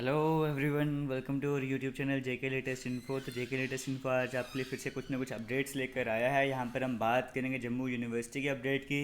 Hello everyone, welcome to our YouTube channel JK latest info. तो JK latest info आज आपके लिए फिर से कुछ ना कुछ अपडेट्स लेकर आया है। यहाँ पर हम बात करेंगे जम्मू यूनिवर्सिटी की अपडेट की,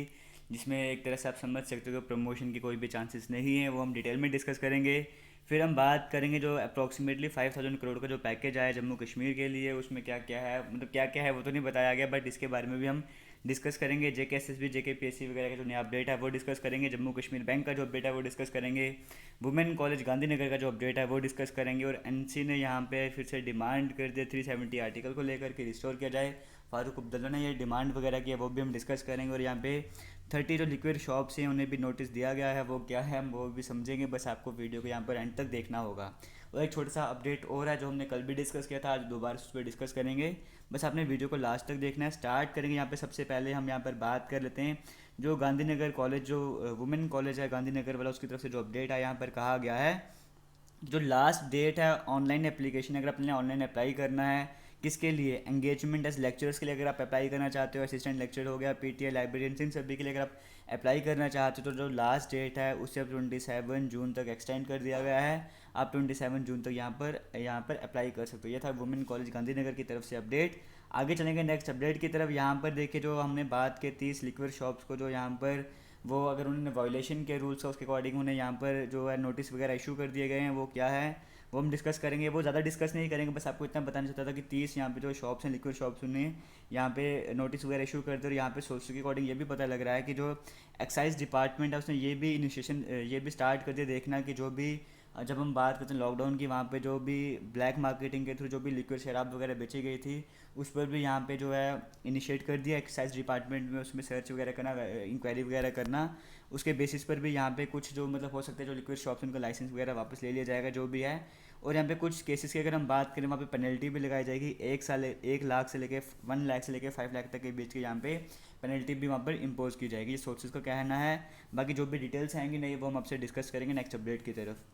जिसमें एक तरह से आप समझ सकते हो कि प्रमोशन की कोई भी चांसेस नहीं है, वो हम डिटेल में डिस्कस करेंगे। फिर हम बात करेंगे जो अप्रॉक्सीमेटली 5000 करोड़ का जो पैकेज आया जम्मू कश्मीर के लिए, उसमें क्या क्या है, मतलब क्या क्या है वो तो नहीं बताया गया, बट इसके बारे में भी हम डिस्कस करेंगे। जेके एसएसबी जेके पीएससी वगैरह का जो नया अपडेट है वो डिस्कस करेंगे। जम्मू कश्मीर बैंक का जो अपडेट है वो डिस्कस करेंगे। वुमेन कॉलेज गांधीनगर का जो अपडेट है वो डिस्कस करेंगे। और एनसी ने यहाँ पे फिर से डिमांड कर दिया 370 आर्टिकल को लेकर के रिस्टोर किया जाए। फारूक अब्दुल्ला ने ये डिमांड वगैरह की है, वो भी हम डिस्कस करेंगे। और यहाँ पे 30 जो लिक्विड शॉप्स हैं उन्हें भी नोटिस दिया गया है, वो क्या है हम वो भी समझेंगे। बस आपको वीडियो को यहाँ पर एंड तक देखना होगा। और एक छोटा सा अपडेट और है जो हमने कल भी डिस्कस किया था, आज दोबारा उस पर डिस्कस करेंगे। बस आपने वीडियो को लास्ट तक देखना है। स्टार्ट करेंगे यहाँ पे, सबसे पहले हम यहाँ पर बात कर लेते हैं जो गांधीनगर कॉलेज, जो वुमेन कॉलेज है गांधीनगर वाला, उसकी तरफ से जो अपडेट है यहाँ पर कहा गया है जो लास्ट डेट है ऑनलाइन एप्लीकेशन, अगर आपने ऑनलाइन अप्लाई करना है किसके लिए, एंगेजमेंट एज लेक्चरर्स के लिए अगर आप अप्लाई करना चाहते हो, असिस्टेंट लेक्चर हो गया, पीटीए, लाइब्रेरियन, इन सभी के लिए अगर आप अप्लाई करना चाहते हो तो जो लास्ट डेट है उसे अब 27 जून तक एक्सटेंड कर दिया गया है। आप 27 जून तक यहाँ पर अप्लाई कर सकते हो। ये था वुमेन कॉलेज गांधीनगर की तरफ से अपडेट। आगे चलेंगे नेक्स्ट अपडेट की तरफ। यहाँ पर देखिए जो हमने बात की 30 लिक्विड शॉप्स को जो यहाँ पर वो अगर उन्होंने वायलेशन के रूल्स है उसके अकॉर्डिंग उन्हें यहाँ पर जो है नोटिस वगैरह इशू कर दिए गए हैं, वो क्या है वो हम डिस्कस करेंगे। वो ज़्यादा डिस्कस नहीं करेंगे, बस आपको इतना बताना चाहता था कि 30 यहाँ पे जो शॉप्स हैं लिक्विड शॉप्स, उन्हें यहाँ पे नोटिस वगैरह इशू कर दे। और यहाँ पे सोर्स के अकॉर्डिंग ये भी पता लग रहा है कि जो एक्साइज डिपार्टमेंट है उसने ये भी इनिशिएशन ये भी स्टार्ट कर दिया देखना कि जो भी जब हम बात करते हैं लॉकडाउन की, वहाँ पे जो भी ब्लैक मार्केटिंग के थ्रू जो भी लिक्विड शराब वगैरह बेची गई थी उस पर भी यहाँ पे जो है इनिशिएट कर दिया एक्साइज डिपार्टमेंट में, उसमें सर्च वगैरह करना, इंक्वायरी वगैरह करना। उसके बेसिस पर भी यहाँ पे कुछ जो मतलब हो सकता है जो लिक्विड शॉप्स उनका लाइसेंस वगैरह वापस ले लिया जाएगा जो भी है। और यहाँ पे कुछ केसेस की अगर हम बात करें वहाँ पे पेनल्टी भी लगाई जाएगी, 1 लाख से लेके 1 लाख से लेके 5 लाख तक के बीच के यहाँ पे पेनल्टी भी वहाँ पर इम्पोज की जाएगी। ये सोर्सेज का कहना है। बाकी जो भी डिटेल्स आएंगी नहीं वो हम आपसे डिस्कस करेंगे नेक्स्ट अपडेट की तरफ।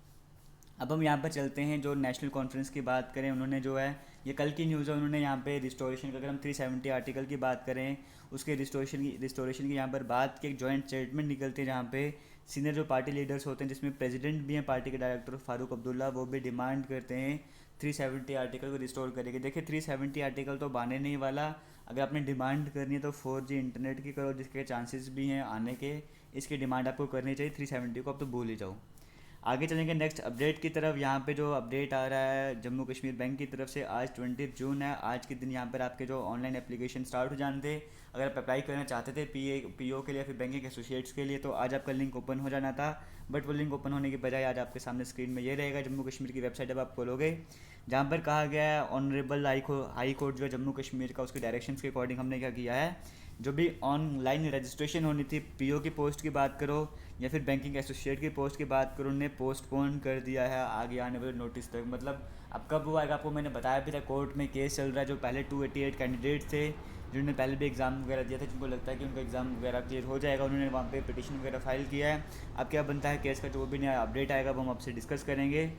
अब हम यहाँ पर चलते हैं जो नेशनल कॉन्फ्रेंस की बात करें, उन्होंने जो है ये कल की न्यूज़ है, उन्होंने यहाँ पे रिस्टोरेशन का, अगर हम 370 आर्टिकल की बात करें उसके रिस्टोरेशन की यहाँ पर बात की एक जॉइंट स्टेटमेंट निकलती है जहाँ पे सीनियर जो पार्टी लीडर्स होते हैं जिसमें प्रेसिडेंट भी हैं पार्टी के डायरेक्टर फारूक अब्दुल्ला, वो भी डिमांड करते हैं 370 आर्टिकल को रिस्टोर करेंगे। देखिए 370 आर्टिकल तो बाने नहीं वाला, अगर आपने डिमांड करनी है तो 4G इंटरनेट की करो जिसके चांसेस भी हैं आने के, इसकी डिमांड आपको करनी चाहिए। 370 को आप तो भूल ही जाओ। आगे चलेंगे नेक्स्ट अपडेट की तरफ। यहाँ पे जो अपडेट आ रहा है जम्मू कश्मीर बैंक की तरफ से, आज 20 जून है, आज के दिन यहाँ पर आपके जो ऑनलाइन एप्लीकेशन स्टार्ट हो जाने थे। अगर आप अप्लाई करना चाहते थे पीओ के लिए या फिर बैंकिंग एसोसिएट्स के लिए तो आज आपका लिंक ओपन हो जाना था, बट वो लिंक ओपन होने की बजाय आज आपके सामने स्क्रीन में ये रहेगा जम्मू कश्मीर की वेबसाइट जब आप खोलोगे, जहाँ पर कहा गया है ऑनरेबल हाई कोर्ट जो है जम्मू कश्मीर का, उसके डायरेक्शंस के अकॉर्डिंग हमने क्या किया है, जो भी ऑनलाइन रजिस्ट्रेशन होनी थी पीओ की पोस्ट की बात करो या फिर बैंकिंग एसोसिएट की पोस्ट की बात करो, उन्होंने पोस्टपोन कर दिया है आगे आने वाले नोटिस तक। मतलब अब कब वो आएगा आपको मैंने बताया भी था, कोर्ट में केस चल रहा है। जो पहले 288 कैंडिडेट थे जिन्होंने पहले भी एग्ज़ाम वगैरह दिया था, जिनको लगता है कि उनका एग्ज़ाम वगैरह क्लियर हो जाएगा, उन्होंने वहाँ पे पिटीशन वगैरह फाइल किया है। अब क्या बनता है केस का, जो भी नया अपडेट आएगा वो हम आपसे डिस्कस करेंगे।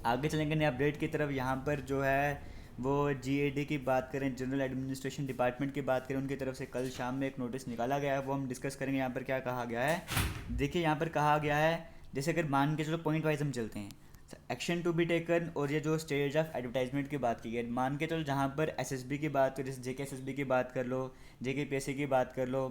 आगे चलेंगे नए अपडेट की तरफ। यहाँ पर जो है वो जीएडी की बात करें, जनरल एडमिनिस्ट्रेशन डिपार्टमेंट की बात करें, उनकी तरफ से कल शाम में एक नोटिस निकाला गया है, वो हम डिस्कस करेंगे। यहाँ पर क्या कहा गया है, देखिए यहाँ पर कहा गया है जैसे अगर मान के चलो पॉइंट वाइज हम चलते हैं, एक्शन टू बी टेकन, और ये जो स्टेज ऑफ एडवर्टाइजमेंट की बात की गई, मान के चलो जहाँ पर एसएसबी की बात करो, जैसे जेके एसएसबी की बात कर लो, जेके पीएससी की बात कर लो,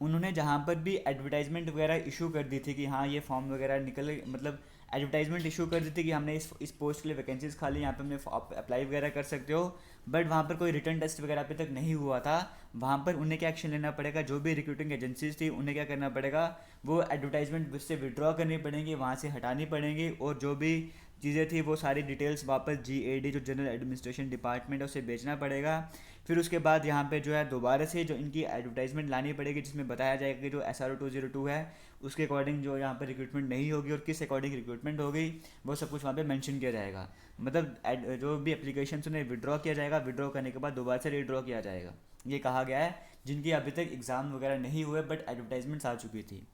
उन्होंने जहाँ पर भी एडवर्टाइजमेंट वगैरह इशू कर दी थी कि हाँ ये फॉर्म वगैरह निकल, मतलब एडवर्टाइजमेंट इशू कर दी थी कि हमने इस पोस्ट के लिए वैकेंसीज खाली, यहाँ पे हमने अप्लाई वगैरह कर सकते हो, बट वहाँ पर कोई रिटर्न टेस्ट वगैरह अभी तक नहीं हुआ था। वहाँ पर उन्हें क्या एक्शन लेना पड़ेगा, जो भी रिक्रूटिंग एजेंसीज थी उन्हें क्या करना पड़ेगा, वो एडवर्टाइजमेंट से विड्रॉ करनी पड़ेंगी, वहाँ से हटानी पड़ेंगी, और जो भी चीज़ें थी वो सारी डिटेल्स वापस जीएडी जो जनरल एडमिनिस्ट्रेशन डिपार्टमेंट है उसे बेचना पड़ेगा। फिर उसके बाद यहाँ पे जो है दोबारा से जो इनकी एडवर्टाइजमेंट लानी पड़ेगी जिसमें बताया जाएगा कि जो SRO 202 है उसके अकॉर्डिंग जो यहाँ पर रिक्रूटमेंट नहीं होगी और किस अकॉर्डिंग रिक्रूटमेंट होगी वो सब कुछ वहाँ पे मेंशन किया जाएगा। मतलब जो भी एप्लीकेशन उन्हें विड्रॉ किया जाएगा, विड्रॉ करने के बाद दोबारा से रिड्रॉ किया जाएगा, ये कहा गया है, जिनकी अभी तक एग्ज़ाम वगैरह नहीं हुए बट एडवर्टाइजमेंट्स आ चुकी थी।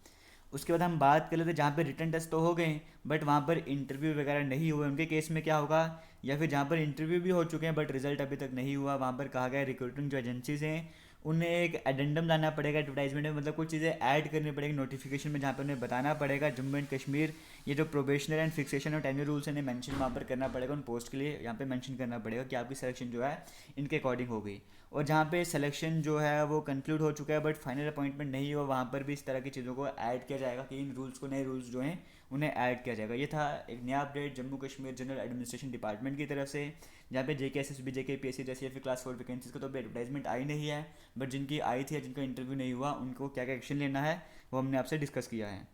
उसके बाद हम बात कर लेते हैं जहाँ पे रिटर्न टेस्ट तो हो गए बट वहाँ पर इंटरव्यू वगैरह नहीं हुए, उनके केस में क्या होगा, या फिर जहाँ पर इंटरव्यू भी हो चुके हैं बट रिजल्ट अभी तक नहीं हुआ, वहाँ पर कहा गया रिक्रूटिंग जो एजेंसीज हैं उन्हें एक एडेंडम लाना पड़ेगा एडवर्टाइजमेंट में, मतलब कुछ चीज़ें ऐड करनी पड़ेगी नोटिफिकेशन में, जहाँ पे उन्हें बताना पड़ेगा जम्मू एंड कश्मीर ये जो प्रोबेशनर एंड फिक्सेशन और टेन्योर रूल्स इन्हें मेंशन वहाँ पर करना पड़ेगा उन पोस्ट के लिए, यहाँ पे मेंशन करना पड़ेगा कि आपकी सिलेक्शन जो है इनके अकॉर्डिंग हो गई। और जहाँ पे सिलेक्शन जो है वो कंक्लूड हो चुका है बट फाइनल अपॉइंटमेंट नहीं हुआ, वहाँ पर भी इस तरह की चीज़ों को ऐड किया जाएगा कि इन रूल्स को, नए रूल्स जो हैं उन्हें ऐड किया जाएगा। ये था एक नया update Jammu Kashmir general administration department की तरफ से, जहाँ पे JKSSB JKPSC जैसी या फिर क्लास 4 वैकेंसीज को तो अभी एडवर्टाइजमेंट आई नहीं है, बट जिनकी आई थी या जिनका इंटरव्यू नहीं हुआ उनको क्या क्या एक्शन लेना है वो हमने आपसे डिस्कस किया है।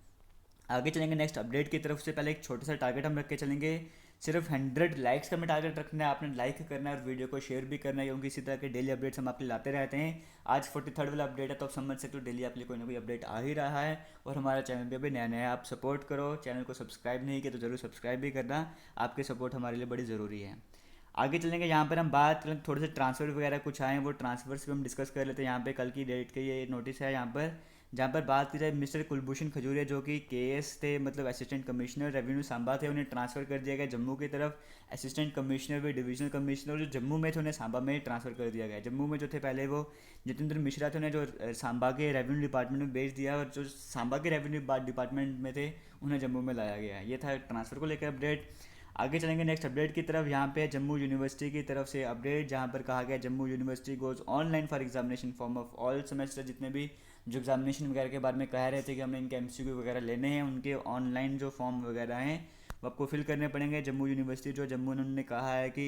आगे चलेंगे नेक्स्ट अपडेट की तरफ से, पहले एक छोटा सा टारगेट हम रख के चलेंगे। सिर्फ 100 लाइक्स का हमें टारगेट रखना है, आपने लाइक करना है और वीडियो को शेयर भी करना है, क्योंकि इसी तरह के डेली अपडेट्स हम आपके लाते रहते हैं। आज 43rd वाला अपडेट है तो आप समझ सकते हो डेली आपके लिए कोई ना कोई अपडेट आ ही रहा है। और हमारा चैनल भी अभी नया नया है, आप सपोर्ट करो। चैनल को सब्सक्राइब नहीं किया तो ज़रूर सब्सक्राइब भी करना, आपके सपोर्ट हमारे लिए बड़ी ज़रूरी है। आगे चलेंगे, यहाँ पर हम बात करें थोड़े से ट्रांसफ़र वगैरह कुछ आए हैं, वो ट्रांसफ़र्स भी हम डिस्कस कर लेते हैं। यहाँ पे कल की डेट के ये नोटिस है यहाँ पर, जहाँ पर बात की जाए मिस्टर कुलभूषण खजूरिया जो कि KS थे, मतलब असिस्टेंट कमिश्नर रेवेन्यू सांबा थे, उन्हें ट्रांसफ़र कर दिया गया जम्मू की तरफ। असिस्टेंट कमिश्नर भी डिविजनल कमिश्नर जो जम्मू में थे उन्हें सांबा में ट्रांसफ़र कर दिया गया। जम्मू में जो थे पहले वो जितेंद्र मिश्रा थे, उन्हें जो सांबा के रेवेन्यू डिपार्टमेंट में भेज दिया, और जो सांबा के रेवेन्यू डिपार्टमेंट में थे उन्हें जम्मू में लाया गया। ये था ट्रांसफ़र को लेकर अपडेट। आगे चलेंगे नेक्स्ट अपडेट की तरफ, यहाँ पे जम्मू यूनिवर्सिटी की तरफ से अपडेट, जहाँ पर कहा गया Jammu university goes online for examination form of all semester. जितने भी जो एग्जामिनेशन वगैरह के बारे में कह रहे थे कि हमने इनके MCQ वगैरह लेने हैं, उनके ऑनलाइन जो फॉर्म वगैरह हैं वो आपको फिल करने पड़ेंगे। जम्मू यूनिवर्सिटी जो जम्मू उन्होंने कहा है कि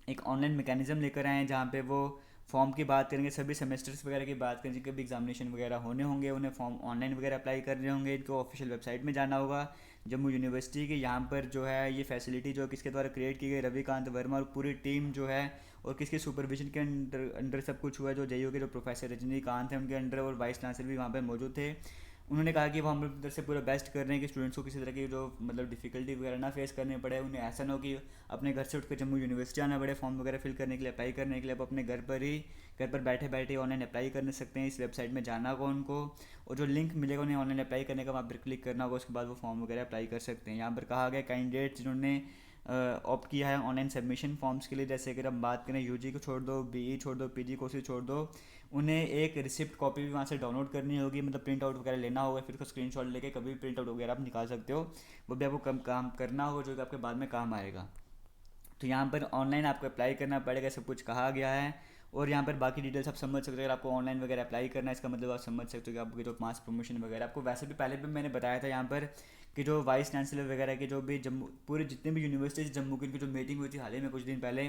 एक ऑनलाइन मैकेनिज्म लेकर आए हैं, जहाँ पे वो फॉर्म की बात करेंगे, सभी सेमेस्टर्स वगैरह की बात करेंगे, जिनके भी एग्जामिनेशन वगैरह होने होंगे उन्हें फॉर्म ऑनलाइन वगैरह अप्लाई करने होंगे। इनको ऑफिशियल वेबसाइट में जाना होगा जम्मू यूनिवर्सिटी की। यहाँ पर जो है ये फैसिलिटी जो किसके द्वारा क्रिएट की गई, रविकांत वर्मा और पूरी टीम जो है, और किसके सुपरविजन के अंडर सब कुछ हुआ, जो JU के जो प्रोफेसर रजनीकांत हैं उनके अंडर, और वाइस चांसलर भी वहाँ पर मौजूद थे। उन्होंने कहा कि वो हम लोग की तरफ से पूरा बेस्ट कर रहे हैं कि स्टूडेंट्स को किसी तरह की जो मतलब डिफिकल्टी वगैरह ना फेस करने पड़े, उन्हें ऐसा ना हो कि अपने घर से उठ कर जम्मू यूनिवर्सिटी आना पड़े फॉर्म वगैरह फिल करने के लिए, अप्लाई करने के लिए। अब अपने घर पर बैठे बैठे ऑनलाइन अप्लाई कर सकते हैं। इस वेबसाइट में जाना होगा उनको, और जो लिंक मिलेगा उन्हें ऑनलाइन अप्लाई करने का, वहाँ पर क्लिक करना होगा, उसके बाद वो फॉर्म वगैरह अप्लाई कर सकते हैं। यहाँ पर कहा गया कैंडिडेट जिन्होंने ऑप्ट किया है ऑनलाइन सबमिशन फॉर्म्स के लिए, जैसे अगर हम बात करें UG को छोड़ दो, BE छोड़ दो, PG कोर्सेज छोड़ दो, उन्हें एक रिसिप्ट कॉपी भी वहाँ से डाउनलोड करनी होगी, मतलब प्रिंट आउट वगैरह लेना होगा, फिर उसको स्क्रीनशॉट लेके कभी भी प्रिंट आउट वगैरह आप निकाल सकते हो, वो भी आपको कम काम करना होगा जो कि आपके बाद में काम आएगा। तो यहाँ पर ऑनलाइन आपको अप्लाई करना पड़ेगा, सब कुछ कहा गया है। और यहाँ पर बाकी डिटेल्स आप समझ सकते हो, अगर आपको ऑनलाइन वगैरह अप्लाई करना है इसका मतलब आप समझ सकते हो कि आपकी जो मास प्रमोशन वगैरह, आपको वैसे भी पहले भी मैंने बताया था यहाँ पर कि जो वाइस चांसलर वगैरह की जो भी जम्मू पूरे जितने भी यूनिवर्सिटीज़ जम्मू की उनकी जो मीटिंग हुई थी हाल ही में कुछ दिन पहले,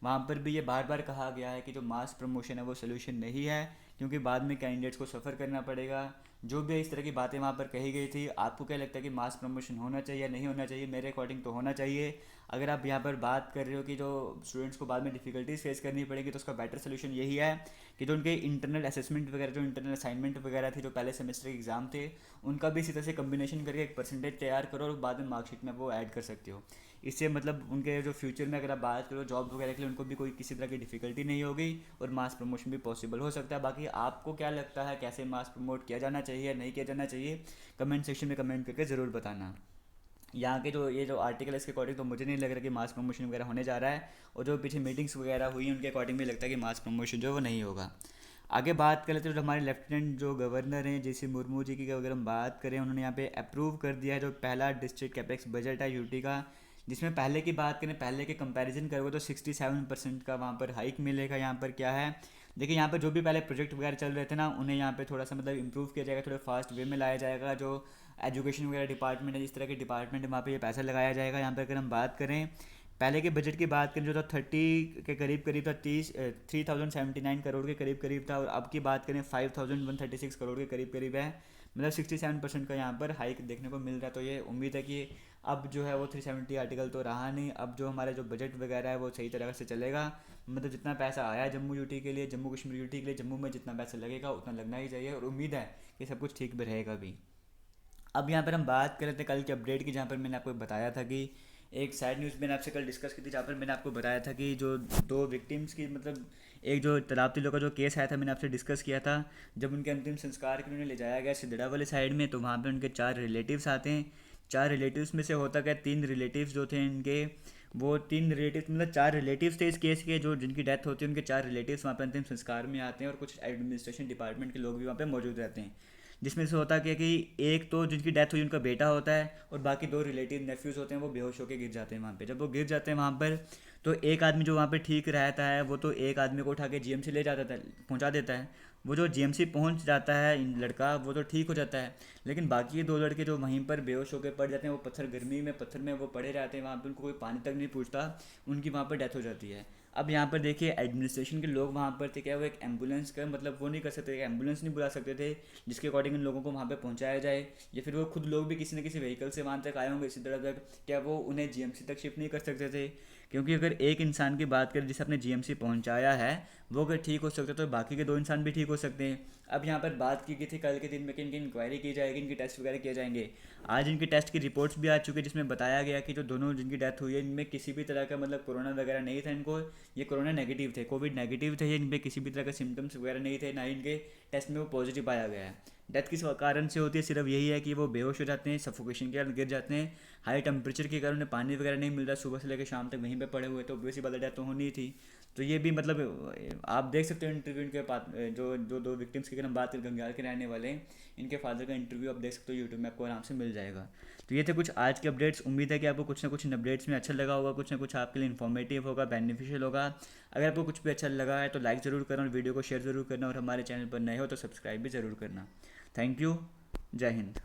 वहाँ पर भी ये बार बार कहा गया है कि जो मास प्रमोशन है वो सोल्यूशन नहीं है, क्योंकि बाद में कैंडिडेट्स को सफ़र करना पड़ेगा। जो भी इस तरह की बातें वहाँ पर कही गई थी, आपको क्या लगता है कि मास प्रमोशन होना चाहिए या नहीं होना चाहिए? मेरे अकॉर्डिंग तो होना चाहिए। अगर आप यहाँ पर बात कर रहे हो कि जो स्टूडेंट्स को बाद में डिफिकल्टीज फेस करनी पड़ेगी, तो उसका बेटर सोल्यूशन यही है कि जो उनके इंटरनल असेसमेंट वगैरह, जो इंटरनल असाइनमेंट वगैरह थे, जो पहले सेमेस्टर के एग्जाम थे, उनका भी इसी तरह से कम्बिनेशन करके एक परसेंटेज तैयार करो और बाद में मार्कशीट में वो ऐड कर सकते हो। इससे मतलब उनके जो फ्यूचर में अगर आप बात करो जॉब वगैरह के लिए, उनको भी कोई किसी तरह की डिफिकल्टी नहीं होगी और मास प्रमोशन भी पॉसिबल हो सकता है। बाकी आपको क्या लगता है, कैसे मास प्रमोट किया जाना चाहिए या नहीं किया जाना चाहिए, कमेंट सेक्शन में कमेंट करके ज़रूर बताना। यहाँ के जो ये जो आर्टिकल है इसके अकॉर्डिंग तो मुझे नहीं लग रहा कि मास प्रमोशन वगैरह होने जा रहा है, और जो पीछे मीटिंग्स वगैरह हुई हैं उनके अकॉर्डिंग भी लगता है कि मास प्रमोशन जो है वो नहीं होगा। आगे बात कर लेते हैं जो हमारे लेफ्टिनेंट जो गवर्नर हैं JC मुर्मू जी की, अगर हम बात करें, उन्होंने यहाँ पे अप्रूव कर दिया है जो पहला डिस्ट्रिक्ट कैपेक्स बजट है UT का, जिसमें पहले की बात करें, पहले के कंपैरिजन करोगे तो 67% का वहाँ पर हाइक मिलेगा। यहाँ पर क्या है, देखिए यहाँ पर जो भी पहले प्रोजेक्ट वगैरह चल रहे थे ना, उन्हें यहाँ पे थोड़ा सा मतलब इंप्रूव किया जाएगा, थोड़ा फास्ट वे में लाया जाएगा। जो एजुकेशन वगैरह डिपार्टमेंट है, इस तरह के डिपार्टमेंट है, वहाँ पे ये पैसा लगाया जाएगा। यहाँ पर अगर हम बात करें पहले के बजट की बात करें जो था 30 के करीब करीब था, 3079 करोड़ के करीब करीब था, और अब की बात करें 5136 करोड़ के करीब करीब है, मतलब 67% का यहाँ पर हाइक देखने को मिल रहा है। तो ये उम्मीद है कि अब जो है वो 370 आर्टिकल तो रहा नहीं, अब जो हमारा जो बजट वगैरह है वो सही तरह से चलेगा। मतलब जितना पैसा आया जम्मू UT के लिए, जम्मू कश्मीर UT के लिए, जम्मू में जितना पैसा लगेगा उतना लगना ही चाहिए, और उम्मीद है कि सब कुछ ठीक भी रहेगा भी। अब यहाँ पर हम बात कर रहे थे कल के अपडेट की, जहाँ पर मैंने आपको बताया था कि एक सैड न्यूज़ मैंने आपसे कल डिस्कस की थी, जहाँ पर मैंने आपको बताया था कि जो 2 विक्टिम्स की मतलब एक जो तालाब तिलों का जो केस आया था, मैंने आपसे डिस्कस किया था। जब उनके अंतिम संस्कार के लिए उन्हें ले जाया गया सिद्धड़ा वाले साइड में, तो वहाँ पे उनके 4 रिलेटिव्स आते हैं, 4 रिलेटिव्स में से होता क्या, 3 रिलेटिव्स जो थे इनके, वो 3 रिलेटिव्स मतलब 4 रिलेटिव्स थे इस केस के, जो जिनकी डेथ होती है उनके 4 रिलेटिव्स वहाँ पे अंतिम संस्कार में आते हैं, और कुछ एडमिनिस्ट्रेशन डिपार्टमेंट के लोग भी वहाँ पे मौजूद रहते हैं। जिसमें से होता क्या कि एक तो जिनकी डेथ हुई उनका बेटा होता है, और बाकी 2 रिलेटिव नेफ्यूज़ होते हैं, वो बेहोश होकर गिर जाते हैं वहाँ पे। जब वो गिर जाते हैं वहाँ पर, तो एक आदमी जो वहाँ पे ठीक रहता है वो तो एक आदमी को उठा के जीएमसी ले जाता था, पहुँचा देता है। वो जो जीएमसी पहुँच जाता है लड़का, वो तो ठीक हो जाता है, लेकिन बाकी के 2 लड़के जो वहीं पर बेहोश होकर पड़ जाते हैं, वो पत्थर गर्मी में पत्थर में वो पड़े रहते हैं वहाँ पे, उनको कोई पानी तक नहीं पूछता, उनकी वहाँ पर डेथ हो जाती है। अब यहाँ पर देखिए एडमिनिस्ट्रेशन के लोग वहाँ पर थे, क्या वो एक एम्बुलेंस का मतलब वो नहीं कर सकते, एम्बुलेंस नहीं बुला सकते थे जिसके अकॉर्डिंग इन लोगों को वहाँ पे पहुँचाया जाए, या फिर वो खुद लोग भी किसी न किसी व्हीकल से वहाँ तक आए होंगे इसी तरह तक, क्या वो उन्हें जीएमसी तक शिफ्ट नहीं कर सकते थे? क्योंकि अगर एक इंसान की बात करें जिसे अपने जीएमसी पहुंचाया है, वो अगर ठीक हो सकता है तो बाकी के 2 इंसान भी ठीक हो सकते हैं। अब यहाँ पर बात की गई थी कल के दिन में कि इनकी इंक्वायरी की जाएगी, इनके टेस्ट वगैरह किए जाएंगे। आज इनके टेस्ट की रिपोर्ट्स भी आ चुकी है, जिसमें बताया गया कि जो दोनों जिनकी डेथ हुई है इनमें किसी भी तरह का मतलब कोरोना वगैरह नहीं था इनको, ये कोरोना नेगेटिव थे, कोविड नेगेटिव थे, इनमें किसी भी तरह का सिम्टम्स वगैरह नहीं थे, ना ही इनके टेस्ट में वो पॉजिटिव पाया गया है। डेथ किस कारण से होती है, सिर्फ यही है कि वो बेहोश हो जाते हैं, सफोकेशन के कारण गिर जाते हैं, हाई टेम्परेचर के कारण उन्हें पानी वगैरह नहीं मिल रहा, सुबह से लेकर शाम तक वहीं पे पड़े हुए, तो ऑब्वियसली बात है डेथ तो होनी ही थी। तो ये भी मतलब आप देख सकते हो इंटरव्यू इनके जो जो 2 विक्टिम्स की अगर हम बात करें गंगाल के रहने वाले हैं, इनके फादर का इंटरव्यू आप देख सकते हो यूट्यूब में, आपको आराम से मिल जाएगा। तो ये थे कुछ आज के अपडेट्स, उम्मीद है कि आपको कुछ ना कुछ इन अपडेट्स में अच्छा लगा होगा, कुछ ना कुछ आपके लिए इन्फॉर्मेटिव होगा, बेनिफिशियल होगा। अगर आपको कुछ भी अच्छा लगा है तो लाइक ज़रूर करना और वीडियो को शेयर ज़रूर करना, और हमारे चैनल पर नए हो तो सब्सक्राइब भी ज़रूर करना। Thank you. जय हिंद।